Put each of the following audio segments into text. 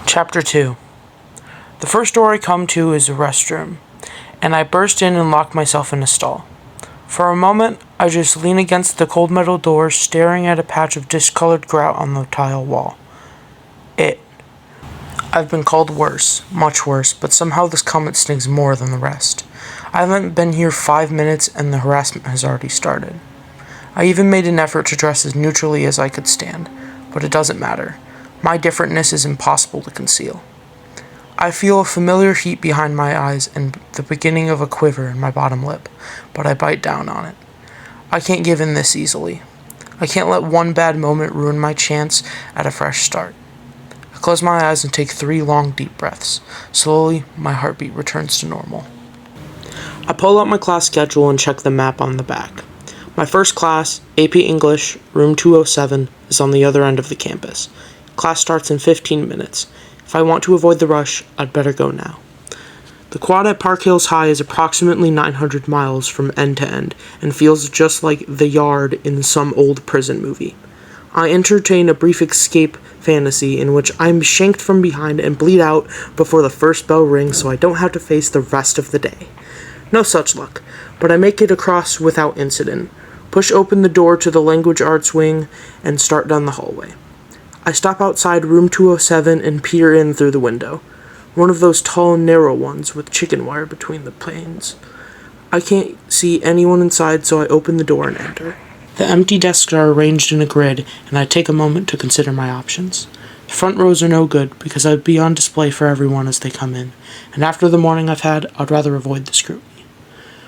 Chapter 2. The first door I come to is a restroom, and I burst in and lock myself in a stall. For a moment, I just lean against the cold metal door, staring at a patch of discolored grout on the tile wall. I've been called worse, much worse, but somehow this comment stings more than the rest. I haven't been here 5 minutes and the harassment has already started. I even made an effort to dress as neutrally as I could stand, but it doesn't matter. My differentness is impossible to conceal. I feel a familiar heat behind my eyes and the beginning of a quiver in my bottom lip, but I bite down on it. I can't give in this easily. I can't let one bad moment ruin my chance at a fresh start. I close my eyes and take 3 long, deep breaths. Slowly, my heartbeat returns to normal. I pull out my class schedule and check the map on the back. My first class, AP English, room 207, is on the other end of the campus. Class starts in 15 minutes. If I want to avoid the rush, I'd better go now. The quad at Park Hills High is approximately 900 miles from end to end and feels just like the yard in some old prison movie. I entertain a brief escape fantasy in which I'm shanked from behind and bleed out before the first bell rings so I don't have to face the rest of the day. No such luck, but I make it across without incident, push open the door to the language arts wing, and start down the hallway. I stop outside room 207 and peer in through the window, one of those tall, narrow ones with chicken wire between the panes. I can't see anyone inside, so I open the door and enter. The empty desks are arranged in a grid, and I take a moment to consider my options. The front rows are no good, because I'd be on display for everyone as they come in, and after the morning I've had, I'd rather avoid the scrutiny.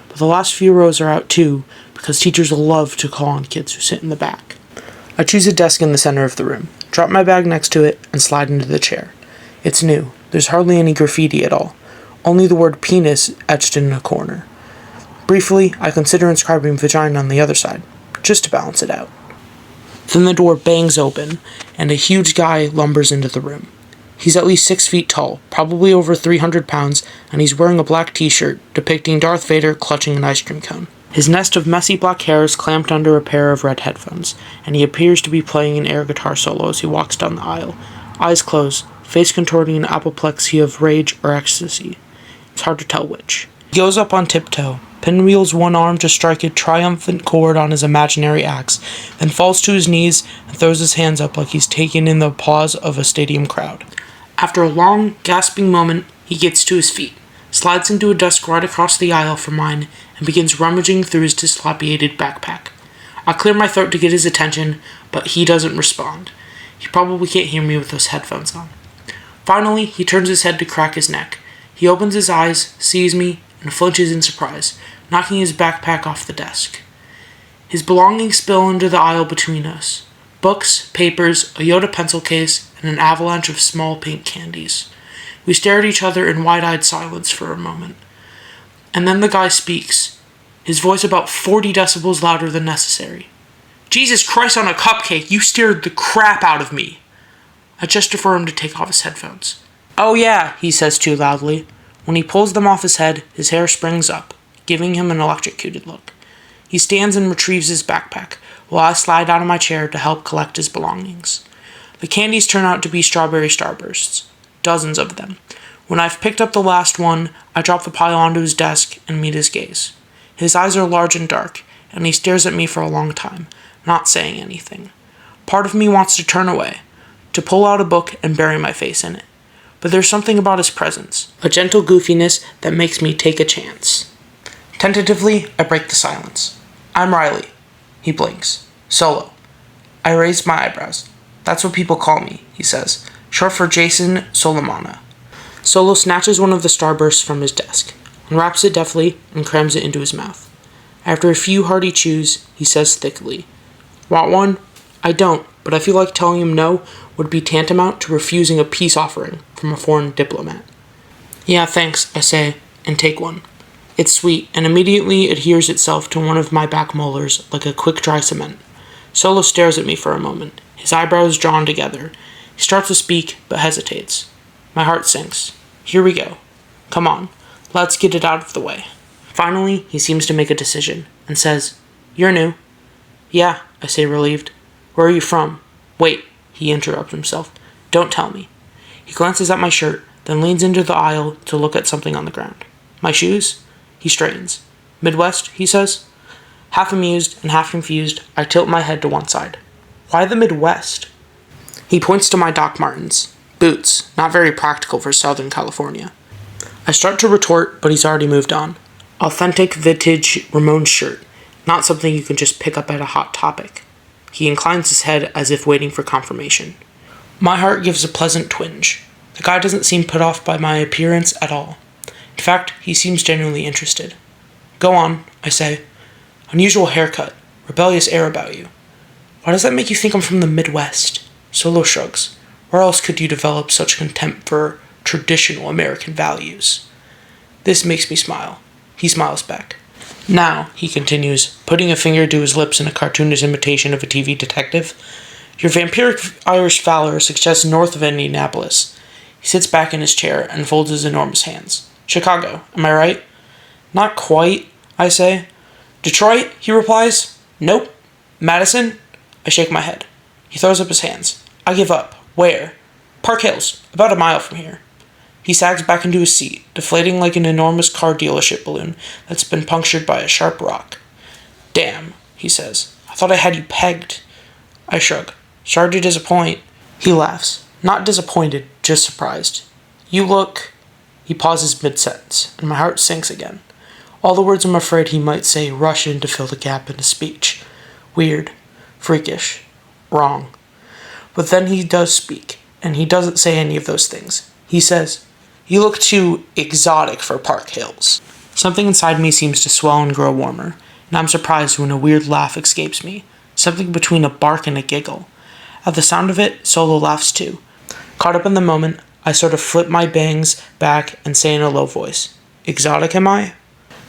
But the last few rows are out too, because teachers love to call on kids who sit in the back. I choose a desk in the center of the room, drop my bag next to it, and slide into the chair. It's new. There's hardly any graffiti at all, only the word penis etched in a corner. Briefly, I consider inscribing vagina on the other side, just to balance it out. Then the door bangs open, and a huge guy lumbers into the room. He's at least 6 feet tall, probably over 300 pounds, and he's wearing a black t-shirt depicting Darth Vader clutching an ice cream cone. His nest of messy black hair is clamped under a pair of red headphones, and he appears to be playing an air guitar solo as he walks down the aisle, eyes closed, face contorting an apoplexy of rage or ecstasy. It's hard to tell which. He goes up on tiptoe, pinwheels one arm to strike a triumphant chord on his imaginary axe, then falls to his knees and throws his hands up like he's taking in the applause of a stadium crowd. After a long, gasping moment, he gets to his feet, slides into a desk right across the aisle from mine, and begins rummaging through his dilapidated backpack. I clear my throat to get his attention, but he doesn't respond. He probably can't hear me with those headphones on. Finally, he turns his head to crack his neck. He opens his eyes, sees me, and flinches in surprise, knocking his backpack off the desk. His belongings spill into the aisle between us. Books, papers, a Yoda pencil case, and an avalanche of small pink candies. We stare at each other in wide-eyed silence for a moment. And then the guy speaks, his voice about 40 decibels louder than necessary. "Jesus Christ on a cupcake, you scared the crap out of me." I gesture for him to take off his headphones. "Oh yeah," he says too loudly. When he pulls them off his head, his hair springs up, giving him an electrocuted look. He stands and retrieves his backpack, while I slide out of my chair to help collect his belongings. The candies turn out to be strawberry starbursts. Dozens of them. When I've picked up the last one, I drop the pile onto his desk and meet his gaze. His eyes are large and dark, and he stares at me for a long time, not saying anything. Part of me wants to turn away, to pull out a book and bury my face in it. But there's something about his presence, a gentle goofiness that makes me take a chance. Tentatively, I break the silence. "I'm Riley." He blinks. "Solo." I raise my eyebrows. "That's what people call me," he says, short for Jason Solomona. Solo snatches one of the starbursts from his desk, unwraps it deftly, and crams it into his mouth. After a few hearty chews, he says thickly, "Want one?" I don't, but I feel like telling him no would be tantamount to refusing a peace offering from a foreign diplomat. "Yeah, thanks," I say, and take one. It's sweet, and immediately adheres itself to one of my back molars like a quick dry cement. Solo stares at me for a moment, his eyebrows drawn together. He starts to speak, but hesitates. My heart sinks. Here we go. Come on, let's get it out of the way. Finally, he seems to make a decision, and says, "You're new." "Yeah," I say, relieved. "Where are you from?" "Wait," he interrupts himself. "Don't tell me." He glances at my shirt, then leans into the aisle to look at something on the ground. My shoes? He straightens. Midwest, he says. Half amused and half confused, I tilt my head to one side. Why the Midwest? He points to my Doc Martens. Boots, not very practical for Southern California. I start to retort, but he's already moved on. Authentic vintage Ramones shirt, not something you can just pick up at a Hot Topic. He inclines his head as if waiting for confirmation. My heart gives a pleasant twinge. The guy doesn't seem put off by my appearance at all. In fact, he seems genuinely interested. Go on, I say. Unusual haircut, rebellious air about you. Why does that make you think I'm from the Midwest? Solo shrugs. Where else could you develop such contempt for traditional American values? This makes me smile. He smiles back. Now, he continues, putting a finger to his lips in a cartoonish imitation of a TV detective, your vampiric Irish valor suggests north of Indianapolis. He sits back in his chair and folds his enormous hands. Chicago, am I right? Not quite, I say. Detroit, he replies. Nope. Madison? I shake my head. He throws up his hands. I give up. Where? Park Hills, about a mile from here. He sags back into his seat, deflating like an enormous car dealership balloon that's been punctured by a sharp rock. Damn, he says. I thought I had you pegged. I shrug. Sorry to disappoint. He laughs. Not disappointed, just surprised. You look... He pauses mid-sentence, and my heart sinks again. All the words I'm afraid he might say rush in to fill the gap in his speech. Weird. Freakish. Wrong. But then he does speak, and he doesn't say any of those things. He says, You look too exotic for Park Hills. Something inside me seems to swell and grow warmer, and I'm surprised when a weird laugh escapes me, something between a bark and a giggle. At the sound of it, Solo laughs too. Caught up in the moment, I sort of flip my bangs back and say in a low voice, Exotic am I?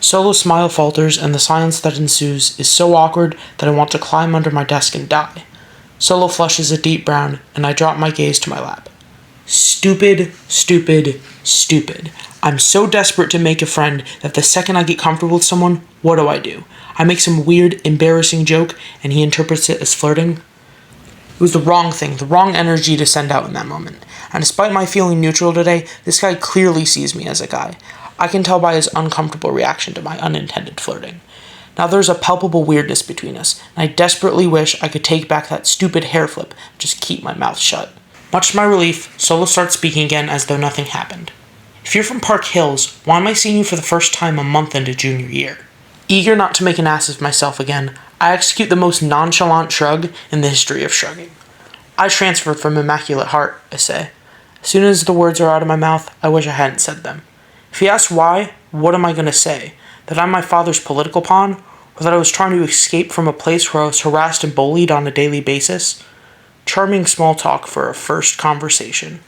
Solo's smile falters, and the silence that ensues is so awkward that I want to climb under my desk and die. Solo flushes a deep brown, and I drop my gaze to my lap. Stupid, stupid, stupid. I'm so desperate to make a friend that the second I get comfortable with someone, what do? I make some weird, embarrassing joke, and he interprets it as flirting. It was the wrong thing, the wrong energy to send out in that moment. And despite my feeling neutral today, this guy clearly sees me as a guy. I can tell by his uncomfortable reaction to my unintended flirting. Now there's a palpable weirdness between us, and I desperately wish I could take back that stupid hair flip and just keep my mouth shut. Much to my relief, Solo starts speaking again as though nothing happened. If you're from Park Hills, why am I seeing you for the first time a month into junior year? Eager not to make an ass of myself again, I execute the most nonchalant shrug in the history of shrugging. I transferred from Immaculate Heart, I say. As soon as the words are out of my mouth, I wish I hadn't said them. If he asks why, what am I going to say? That I'm my father's political pawn? Or that I was trying to escape from a place where I was harassed and bullied on a daily basis? Charming small talk for a first conversation.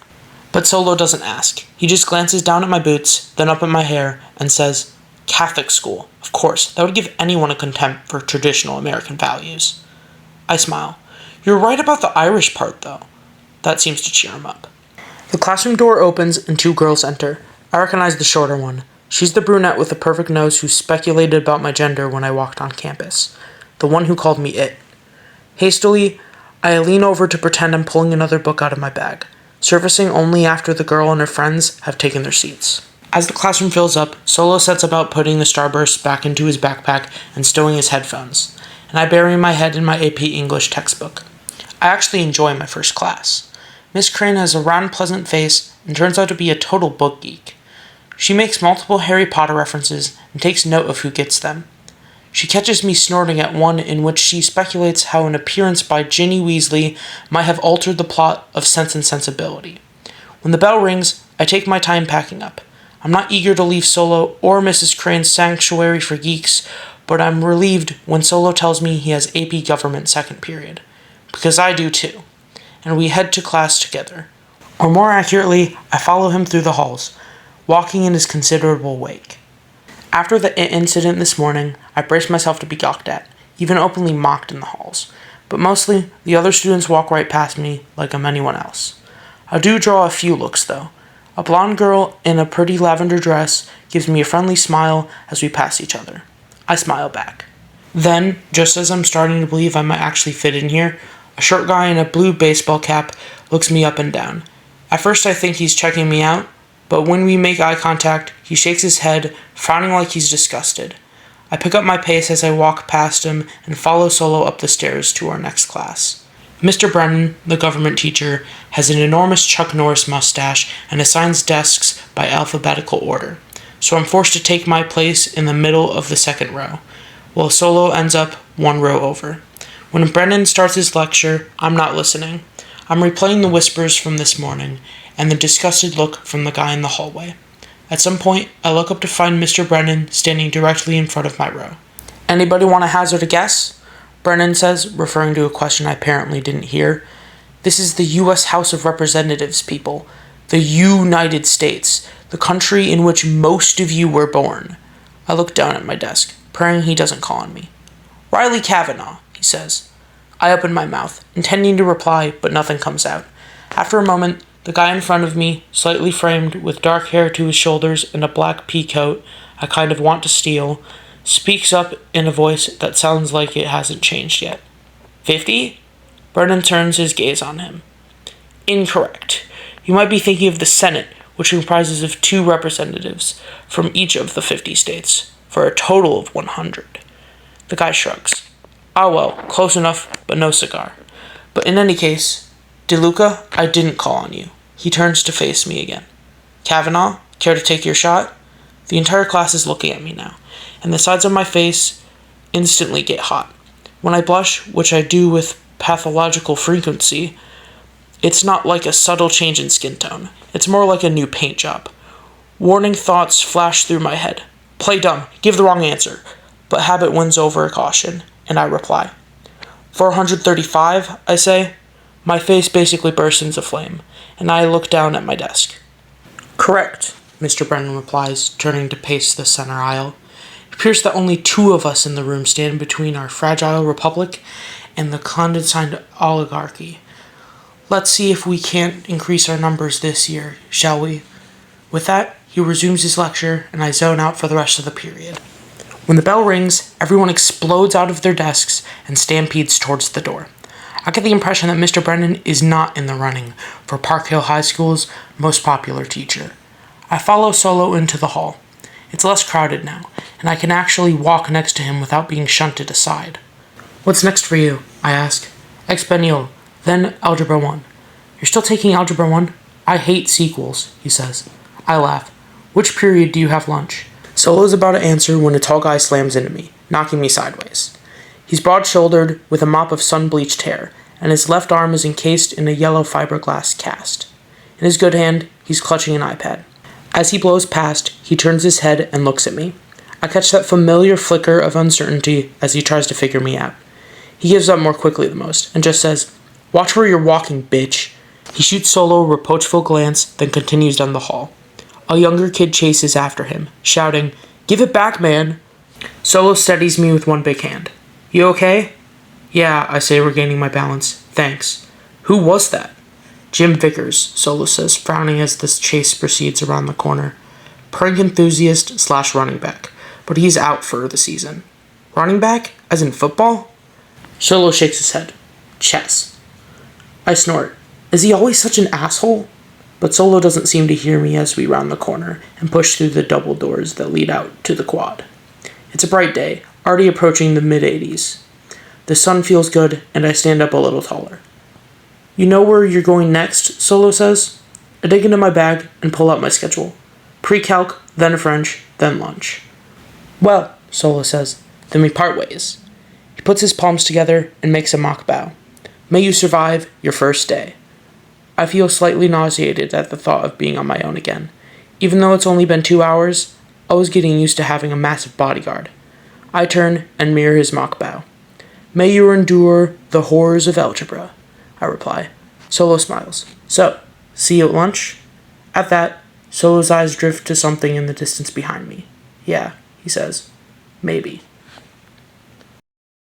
But Solo doesn't ask. He just glances down at my boots, then up at my hair, and says, Catholic school. Of course, that would give anyone a contempt for traditional American values. I smile. You're right about the Irish part, though. That seems to cheer him up. The classroom door opens and two girls enter. I recognize the shorter one. She's the brunette with the perfect nose who speculated about my gender when I walked on campus. The one who called me it. Hastily, I lean over to pretend I'm pulling another book out of my bag, surfacing only after the girl and her friends have taken their seats. As the classroom fills up, Solo sets about putting the Starburst back into his backpack and stowing his headphones, and I bury my head in my AP English textbook. I actually enjoy my first class. Miss Crane has a round, pleasant face and turns out to be a total book geek. She makes multiple Harry Potter references and takes note of who gets them. She catches me snorting at one in which she speculates how an appearance by Ginny Weasley might have altered the plot of Sense and Sensibility. When the bell rings, I take my time packing up. I'm not eager to leave Solo or Mrs. Crane's sanctuary for geeks, but I'm relieved when Solo tells me he has AP Government second period. Because I do too. And we head to class together. Or more accurately, I follow him through the halls, walking in his considerable wake. After the incident this morning, I braced myself to be gawked at, even openly mocked in the halls. But mostly, the other students walk right past me like I'm anyone else. I do draw a few looks, though. A blonde girl in a pretty lavender dress gives me a friendly smile as we pass each other. I smile back. Then, just as I'm starting to believe I might actually fit in here, a short guy in a blue baseball cap looks me up and down. At first I think he's checking me out, but when we make eye contact, he shakes his head, frowning like he's disgusted. I pick up my pace as I walk past him and follow Solo up the stairs to our next class. Mr. Brennan, the government teacher, has an enormous Chuck Norris mustache and assigns desks by alphabetical order, so I'm forced to take my place in the middle of the second row, while Solo ends up one row over. When Brennan starts his lecture, I'm not listening. I'm replaying the whispers from this morning and the disgusted look from the guy in the hallway. At some point, I look up to find Mr. Brennan standing directly in front of my row. "Anybody want to hazard a guess?" Brennan says, referring to a question I apparently didn't hear. "This is the U.S. House of Representatives, people. The United States. The country in which most of you were born." I look down at my desk, praying he doesn't call on me. "Riley Kavanaugh," he says. I open my mouth, intending to reply, but nothing comes out. After a moment, the guy in front of me, slightly framed, with dark hair to his shoulders and a black pea coat I kind of want to steal, speaks up in a voice that sounds like it hasn't changed yet. 50? Brennan turns his gaze on him. "Incorrect. You might be thinking of the Senate, which comprises of 2 representatives from each of the 50 states, for a total of 100. The guy shrugs. "Ah well, close enough, but no cigar. But in any case, DeLuca, I didn't call on you." He turns to face me again. "Kavanaugh, care to take your shot?" The entire class is looking at me now, and the sides of my face instantly get hot. When I blush, which I do with pathological frequency, it's not like a subtle change in skin tone. It's more like a new paint job. Warning thoughts flash through my head. Play dumb, give the wrong answer. But habit wins over caution, and I reply. 435, I say. My face basically bursts into flame, and I look down at my desk. "Correct," Mr. Brennan replies, turning to pace the center aisle. It appears that only 2 of us in the room stand between our fragile republic and the clandestine oligarchy. Let's see if we can't increase our numbers this year, shall we? With that, he resumes his lecture, and I zone out for the rest of the period. When the bell rings, everyone explodes out of their desks and stampedes towards the door. I get the impression that Mr. Brennan is not in the running for Park Hill High School's most popular teacher. I follow Solo into the hall. It's less crowded now, and I can actually walk next to him without being shunted aside. "What's next for you?" I ask. "Expendial, then Algebra 1. "You're still taking Algebra 1? I hate sequels," he says. I laugh. "Which period do you have lunch?" Solo's about to answer when a tall guy slams into me, knocking me sideways. He's broad-shouldered, with a mop of sun-bleached hair, and his left arm is encased in a yellow fiberglass cast. In his good hand, he's clutching an iPad. As he blows past, he turns his head and looks at me. I catch that familiar flicker of uncertainty as he tries to figure me out. He gives up more quickly than most, and just says, "Watch where you're walking, bitch." He shoots Solo a reproachful glance, then continues down the hall. A younger kid chases after him, shouting, "Give it back, man!" Solo steadies me with one big hand. "You okay?" "Yeah," I say, regaining my balance. "Thanks." "Who was that?" "Jim Vickers," Solo says, frowning as the chase proceeds around the corner. "Prank enthusiast / running back, but he's out for the season." "Running back? As in football?" Solo shakes his head. "Chess." I snort. Is he always such an asshole? But Solo doesn't seem to hear me as we round the corner and push through the double doors that lead out to the quad. It's a bright day, already approaching the mid-80s. The sun feels good, and I stand up a little taller. "You know where you're going next?" Solo says. I dig into my bag and pull out my schedule. Pre-calc, then French, then lunch. "Well," Solo says, "then we part ways." He puts his palms together and makes a mock bow. "May you survive your first day." I feel slightly nauseated at the thought of being on my own again. Even though it's only been 2 hours, I was getting used to having a massive bodyguard. I turn and mirror his mock bow. "May you endure the horrors of algebra," I reply. Solo smiles. "So, see you at lunch?" At that, Solo's eyes drift to something in the distance behind me. "Yeah," he says. "Maybe."